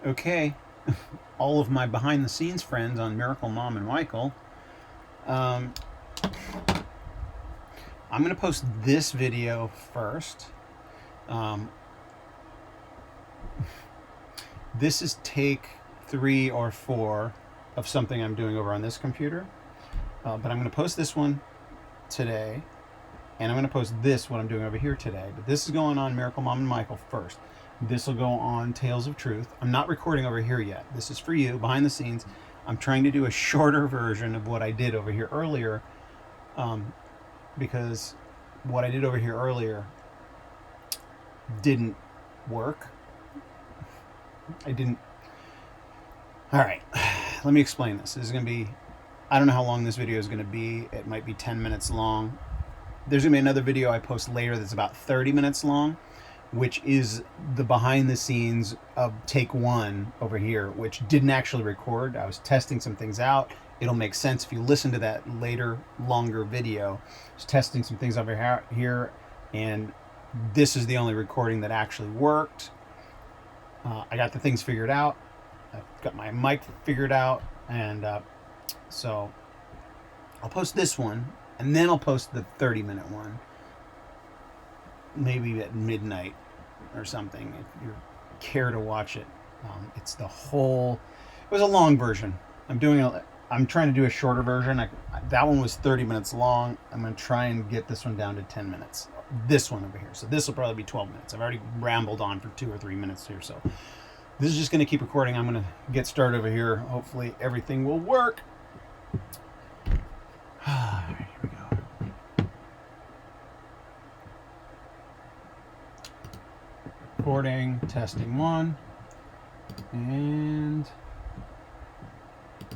Okay, all of my behind the scenes friends on Miracle Mom and Michael. Um, I'm going to post this video first. Um, this is take 3 or 4 of something I'm doing over on this computer. But I'm going to post this one today, and I'm going to post this, what I'm doing over here today. But this is going on Miracle Mom and Michael first. This will go on Tales of Truth. I'm not recording over here yet. This is for you, behind the scenes. I'm trying to do a shorter version of what I did over here earlier, because what I did over here earlier didn't work. I didn't. All right, let me explain this. This is going to be, I don't know how long this video is going to be. It might be 10 minutes long. There's going to be another video I post later that's about 30 minutes long, which is the behind the scenes of take 1 over here, which didn't actually record. I was testing some things out. It'll make sense if you listen to that later, longer video. I was testing some things over here, and this is the only recording that actually worked. I got the things figured out. I've got my mic figured out, and so I'll post this one, and then I'll post the 30-minute one, maybe at midnight or something, if you care to watch it. It's the whole. It was a long version. I'm trying to do a shorter version. That one was 30 minutes long. I'm going to try and get this one down to 10 minutes. This one over here. So this will probably be 12 minutes. I've already rambled on for 2 or 3 minutes here. So this is just going to keep recording. I'm going to get started over here. Hopefully everything will work. Here we go. Recording, testing 1. And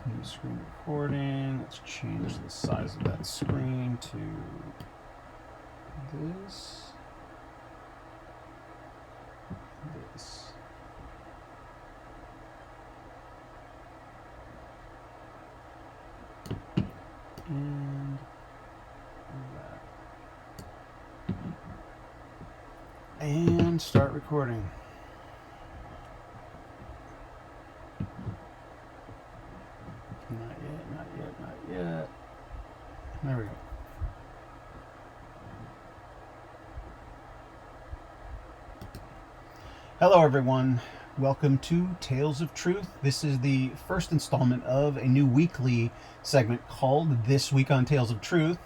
new screen recording. Let's change the size of that screen to this. And that. And start recording. Not yet, not yet, not yet. There we go. Hello, everyone. Welcome to Tales of Truth. This is the first installment of a new weekly segment called This Week on Tales of Truth.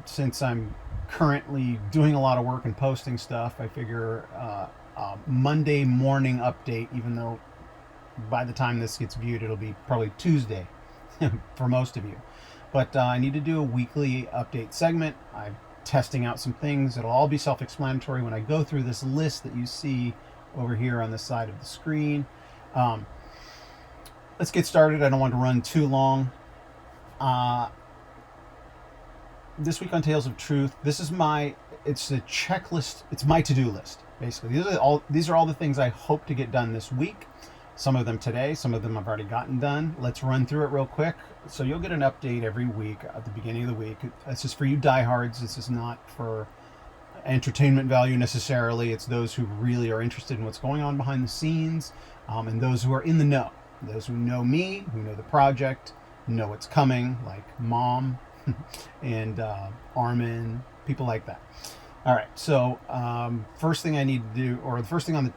Since I'm currently doing a lot of work and posting stuff, I figure a Monday morning update, even though by the time this gets viewed, it'll be probably Tuesday for most of you. But I need to do a weekly update segment. I'm testing out some things. It'll all be self-explanatory when I go through this list that you see over here on the side of the screen. Let's get started. I don't want to run too long. This week on Tales of Truth, it's a checklist. It's my to-do list, basically. These are all the things I hope to get done this week. Some of them today, some of them I've already gotten done. Let's run through it real quick. So you'll get an update every week at the beginning of the week. This is for you diehards. This is not for entertainment value necessarily. It's those who really are interested in what's going on behind the scenes, and those who are in the know. Those who know me, who know the project, know what's coming, like Mom and Armin, people like that. All right, so first thing I need to do, or the first thing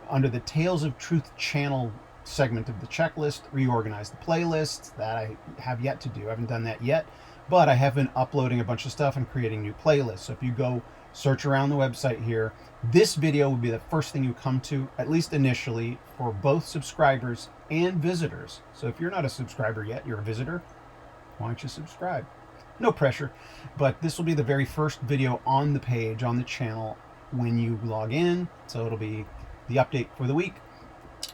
under the Tales of Truth channel segment of the checklist, reorganize the playlist. That I have yet to do. I haven't done that yet, but I have been uploading a bunch of stuff and creating new playlists. So if you go search around the website here, this video will be the first thing you come to, at least initially, for both subscribers and visitors. So if you're not a subscriber yet, you're a visitor, why don't you subscribe? No pressure, but this will be the very first video on the page, on the channel, when you log in. So it'll be the update for the week.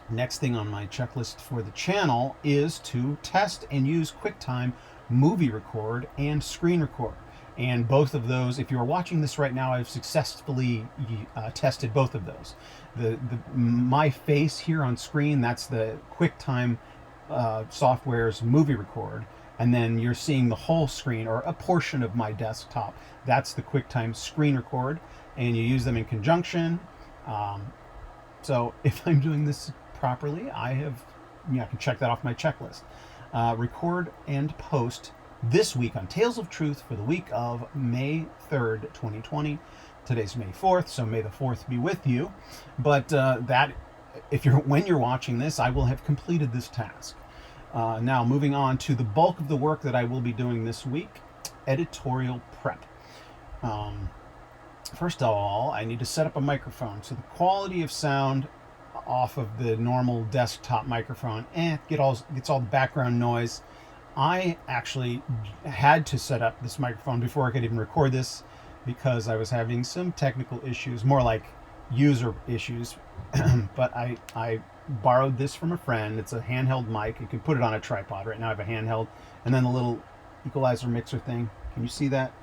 Next thing on my checklist for the channel is to test and use QuickTime Movie Record and Screen Record. And both of those, if you're watching this right now, I've successfully tested both of those. My face here on screen, that's the QuickTime software's Movie Record. And then you're seeing the whole screen, or a portion of my desktop. That's the QuickTime Screen Record. And you use them in conjunction. So if I'm doing this properly, I can check that off my checklist. Record and post this week on Tales of Truth for the week of May 3rd, 2020. Today's May 4th, so may the 4th be with you. But when you're watching this, I will have completed this task. Now, moving on to the bulk of the work that I will be doing this week, editorial prep. First of all, I need to set up a microphone. So the quality of sound off of the normal desktop microphone, gets all the background noise. I actually had to set up this microphone before I could even record this because I was having some technical issues, more like user issues. But I borrowed this from a friend. It's a handheld mic. You can put it on a tripod. Right now I have a handheld, and then the little equalizer mixer thing. Can you see that?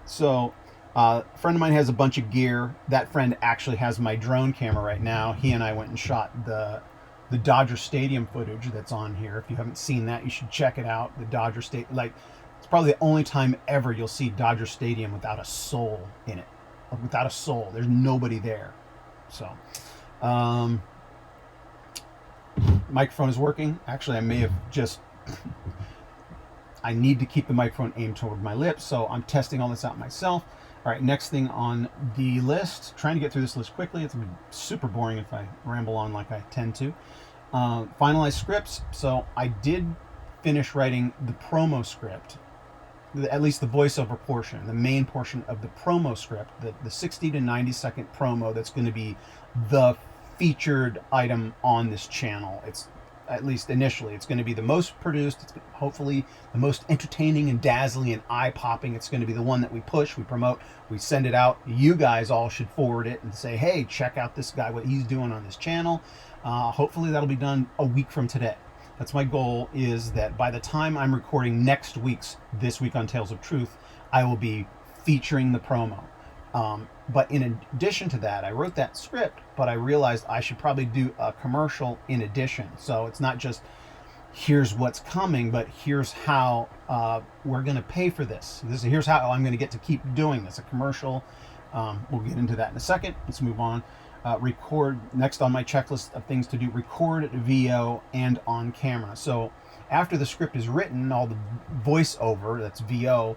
So a friend of mine has a bunch of gear. That friend actually has my drone camera right now. He and I went and shot the Dodger Stadium footage that's on here. If you haven't seen that, you should check it out. The Dodger Stadium, it's probably the only time ever you'll see Dodger Stadium without a soul in it. Without a soul. There's nobody there. So, microphone is working. Actually, I may have just... I need to keep the microphone aimed toward my lips, so I'm testing all this out myself. All right, next thing on the list, trying to get through this list quickly. It's super boring if I ramble on like I tend to. Finalize scripts. So I did finish writing the promo script, at least the voiceover portion, the main portion of the promo script, the 60 to 90 second promo that's going to be the featured item on this channel. It's, at least initially, it's going to be the most produced. It's hopefully the most entertaining and dazzling and eye-popping. It's going to be the one that we push, we promote, we send it out. You guys all should forward it and say, hey, check out this guy, what he's doing on this channel. Hopefully that'll be done a week from today. That's my goal, is that by the time I'm recording next week's This Week on Tales of Truth, I will be featuring the promo. But in addition to that, I wrote that script, but I realized I should probably do a commercial in addition. So it's not just here's what's coming, but here's how we're going to pay for this. Here's how I'm going to get to keep doing this. A commercial. We'll get into that in a second. Let's move on. Record, next on my checklist of things to do, record VO and on camera. So after the script is written, all the voiceover, that's VO,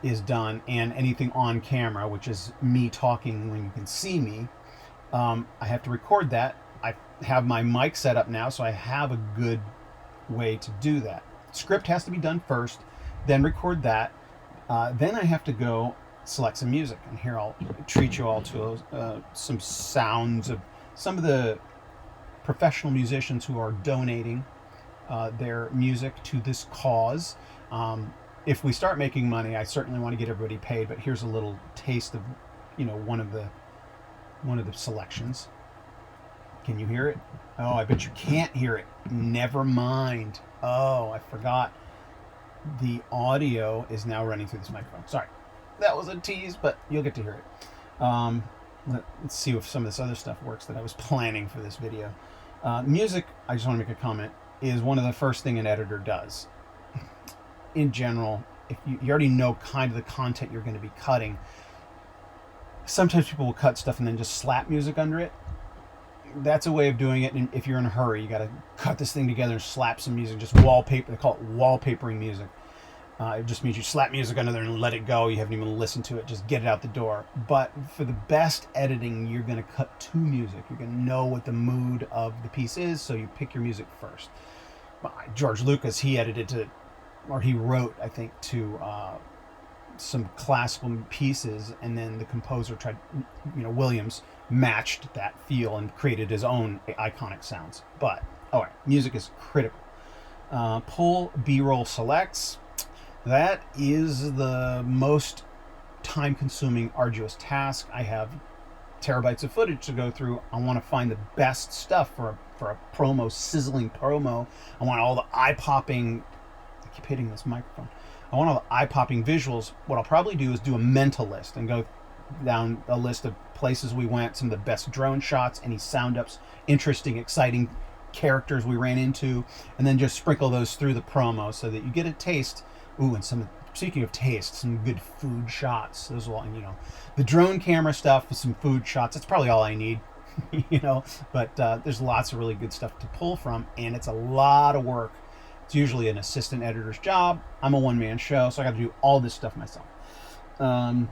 is done, and anything on camera, which is me talking when you can see me, I have to record that. I have my mic set up now, so I have a good way to do that. Script has to be done first, then record that. Then I have to go select some music, and here I'll treat you all to some sounds of some of the professional musicians who are donating their music to this cause. If we start making money, I certainly want to get everybody paid, but here's a little taste of, one of the selections. Can you hear it? Oh, I bet you can't hear it. Never mind. Oh, I forgot. The audio is now running through this microphone. Sorry. That was a tease, but you'll get to hear it. Let's see if some of this other stuff works that I was planning for this video. Music, I just want to make a comment, is one of the first thing an editor does. In general, if you already know kind of the content you're going to be cutting, sometimes people will cut stuff and then just slap music under it. That's a way of doing it. And if you're in a hurry, you got to cut this thing together and slap some music, just wallpaper. They call it wallpapering music. It just means you slap music under there and let it go. You haven't even listened to it. Just get it out the door. But for the best editing, you're going to cut to music. You're going to know what the mood of the piece is, so you pick your music first. George Lucas, he wrote, I think, to some classical pieces, and then the composer tried, Williams matched that feel and created his own iconic sounds. But, all right, music is critical. Pull B-roll selects. That is the most time-consuming, arduous task. I have terabytes of footage to go through. I want to find the best stuff for a promo, sizzling promo. I want all the eye-popping... I keep hitting this microphone. I want all the eye-popping visuals. What I'll probably do is do a mental list and go down a list of places we went, some of the best drone shots, any sound ups, interesting, exciting characters we ran into, and then just sprinkle those through the promo so that you get a taste. Ooh, and speaking of taste, some good food shots. Those will, the drone camera stuff with some food shots. That's probably all I need. you know. But there's lots of really good stuff to pull from, and it's a lot of work. It's usually an assistant editor's job. I'm a one-man show, so I got to do all this stuff myself. Um,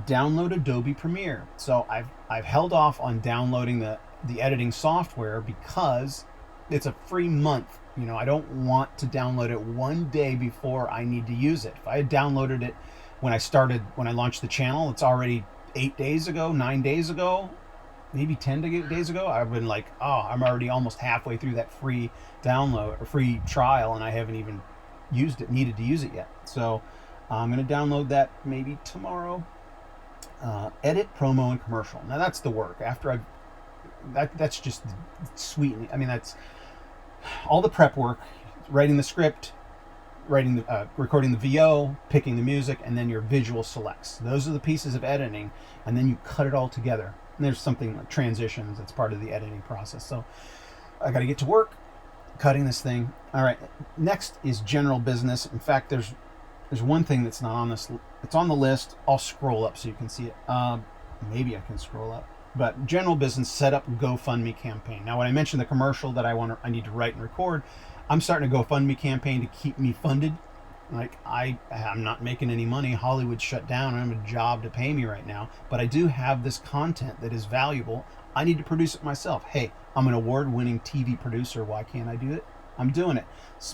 Download Adobe Premiere. So I've held off on downloading the editing software because it's a free month. You know, I don't want to download it one day before I need to use it. If I had downloaded it when I launched the channel, it's already 8 days ago, 9 days ago, maybe 10 days ago. I've been like, oh, I'm already almost halfway through that free download or free trial, and I haven't even needed to use it yet. So I'm going to download that maybe tomorrow. Edit, promo, and commercial. Now that's the work. That's just sweet. I mean, that's all the prep work, writing the script, recording the VO, picking the music, and then your visual selects. Those are the pieces of editing, and then you cut it all together. And there's something like transitions that's part of the editing process. So I got to get to work cutting this thing. All right, next is general business. In fact, there's one thing that's not on this. It's on the list. I'll scroll up so you can see it. Maybe I can scroll up. But general business, set up GoFundMe campaign. Now, when I mentioned the commercial that I need to write and record, I'm starting a GoFundMe campaign to keep me funded. Like I'm not making any money. Hollywood shut down. I don't have a job to pay me right now. But I do have this content that is valuable. I need to produce it myself. Hey, I'm an award-winning TV producer. Why can't I do it? I'm doing it.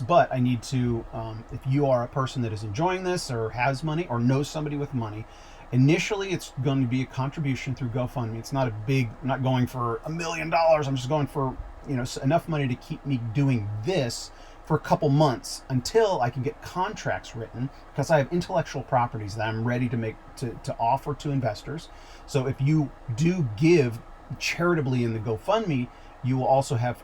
But I need to, if you are a person that is enjoying this or has money or knows somebody with money, initially it's going to be a contribution through GoFundMe. It's not I'm not going for $1 million. I'm just going for, enough money to keep me doing this for a couple months until I can get contracts written, because I have intellectual properties that I'm ready to make to offer to investors. So if you do give charitably in the GoFundMe, you will also have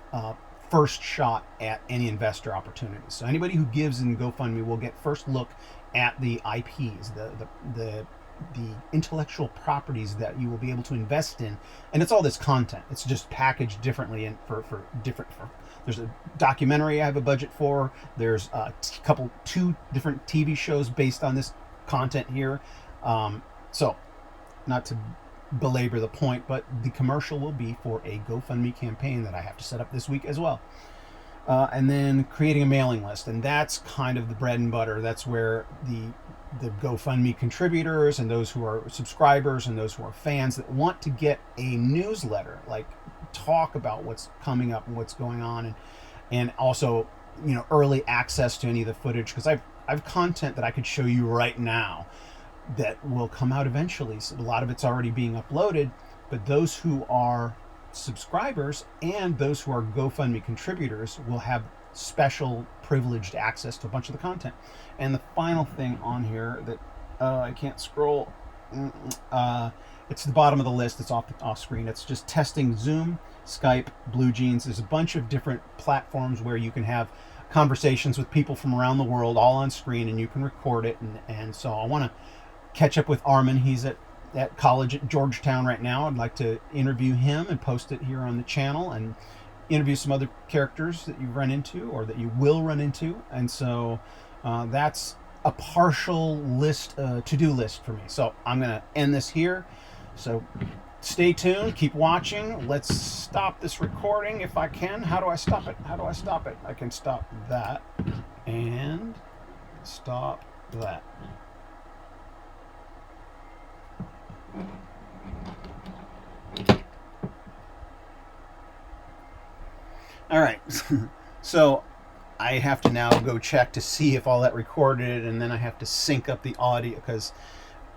first shot at any investor opportunities. So anybody who gives in GoFundMe will get first look at the IPs, the intellectual properties that you will be able to invest in, and it's all this content. It's just packaged differently, and for there's a documentary I have a budget for. There's two different TV shows based on this content here. So, not to belabor the point, but the commercial will be for a GoFundMe campaign that I have to set up this week as well. And then creating a mailing list, and that's kind of the bread and butter. That's where the GoFundMe contributors and those who are subscribers and those who are fans that want to get a newsletter, like talk about what's coming up and what's going on, and also early access to any of the footage, because I've content that I could show you right now that will come out eventually. So a lot of it's already being uploaded, but those who are subscribers and those who are GoFundMe contributors will have special privileged access to a bunch of the content. And the final thing on here that I can't scroll, it's the bottom of the list. It's off screen. It's just testing Zoom, Skype, BlueJeans. There's a bunch of different platforms where you can have conversations with people from around the world all on screen, and you can record it. And so I want to catch up with Armin. He's at college at Georgetown right now. I'd like to interview him and post it here on the channel, and interview some other characters that you've run into or that you will run into. And so that's a partial list, to-do list for me. So I'm going to end this here. So stay tuned, keep watching. Let's stop this recording if I can. How do I stop it? I can stop that and stop that. All right, so I have to now go check to see if all that recorded, and then I have to sync up the audio because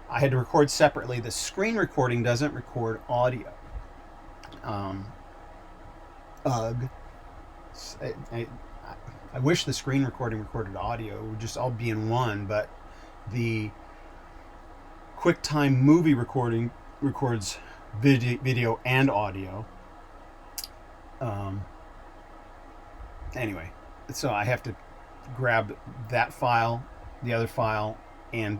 I had to record separately. The screen recording doesn't record audio. Ugh. I wish the screen recording recorded audio. It would just all be in one, but the QuickTime movie recording records video and audio. Anyway, so I have to grab that file, the other file, and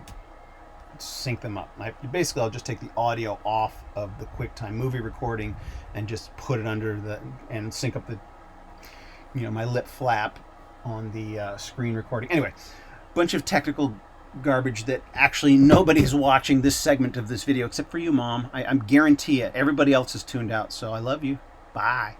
sync them up. Basically, I'll just take the audio off of the QuickTime movie recording and just put it under and sync up the, my lip flap on the screen recording. Anyway, bunch of technical garbage that actually nobody's watching this segment of this video except for you, Mom. I guarantee it. Everybody else is tuned out. So I love you. Bye.